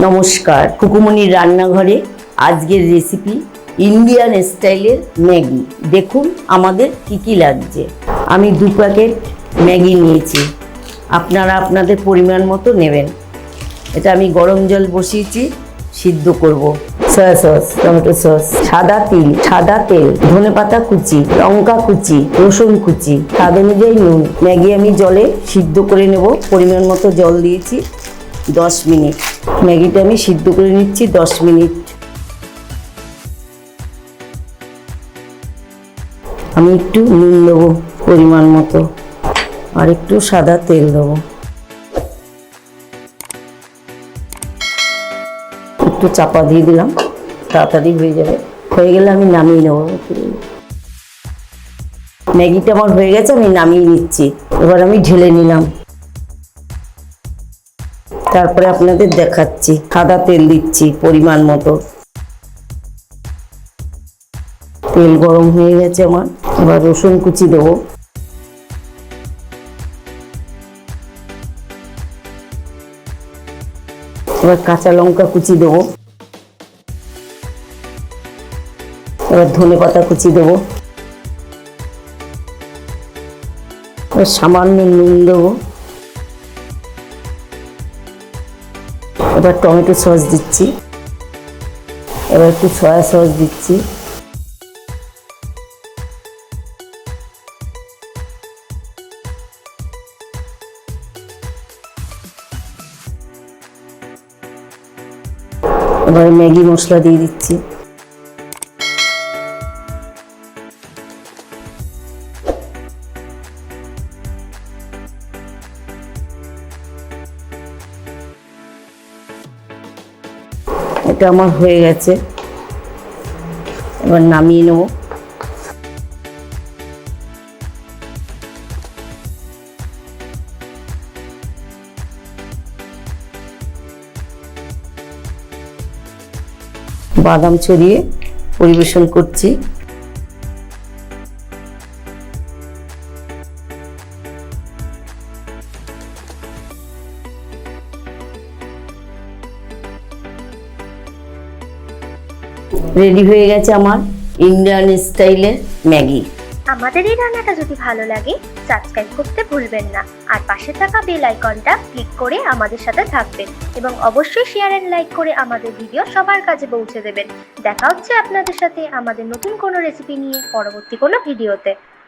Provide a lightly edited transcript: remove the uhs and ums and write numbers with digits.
নমস্কার, খুকুমনির রান্নাঘরে আজকের রেসিপি ইন্ডিয়ান স্টাইলের ম্যাগি। দেখুন আমাদের কি কি লাগছে। আমি 2 প্যাকেট ম্যাগি নিয়েছি, আপনারা আপনাদের পরিমাণ মতো নেবেন। এটা আমি গরম জল বসিয়েছি, সিদ্ধ করব। সয়া সস, টমেটো সস, সাদা তেল, ধনেপাতা কুচি, লঙ্কা কুচি, রসুন কুচি, স্বাদ অনুযায়ী নুন। ম্যাগি আমি জলে সিদ্ধ করে নেব, পরিমাণ মতো জল দিয়েছি। 10 মিনিট ম্যাগিটা আমি সিদ্ধ করে নিচ্ছি 10 মিনিট। আমি একটু নুন দেবো পরিমাণ মতো, আর একটু সাদা তেল দেবো, একটু চাপা দিয়ে দিলাম, তাড়াতাড়ি হয়ে যাবে। হয়ে গেলে আমি নামিয়ে নেবো। ম্যাগিটা আমার হয়ে গেছে, আমি নামিয়ে নিচ্ছি। এবার আমি ঢেলে নিলাম, তারপরে আপনাদের দেখাচ্ছি। সাদা তেল দিচ্ছি পরিমাণ মতো। তেল গরম হয়ে গেছে আমার, এবার রসুন কুচি দেবো। এবার কাঁচা লঙ্কা কুচি দেবো। এবার ধনেপাতা কুচি দেবো। এবার সামান্য নুন দেবো। এবার টমেটো সস দিচ্ছি। এবার একটু সয়া সস দিচ্ছি। এবার ম্যাগি মশলা দিয়ে দিচ্ছি। এটা আমার হয়ে গেছে, এবার নামিয়ে নেব। বাদাম ছড়িয়ে পরিবেশন করছি। রেডি হয়ে গেছে আমার ইন্ডিয়ান স্টাইলের ম্যাগি। আমাদের এই রান্নাটা যদি ভালো লাগে সাবস্ক্রাইব করতে ভুলবেন না, আর পাশে থাকা বেল আইকনটা ক্লিক করে আমাদের সাথে থাকবেন, এবং অবশ্যই শেয়ার এন্ড লাইক করে আমাদের ভিডিও সবার কাছে পৌঁছে দেবেন। দেখা হচ্ছে আপনাদের সাথে আমাদের নতুন কোনো রেসিপি নিয়ে পরবর্তী কোনো ভিডিওতে।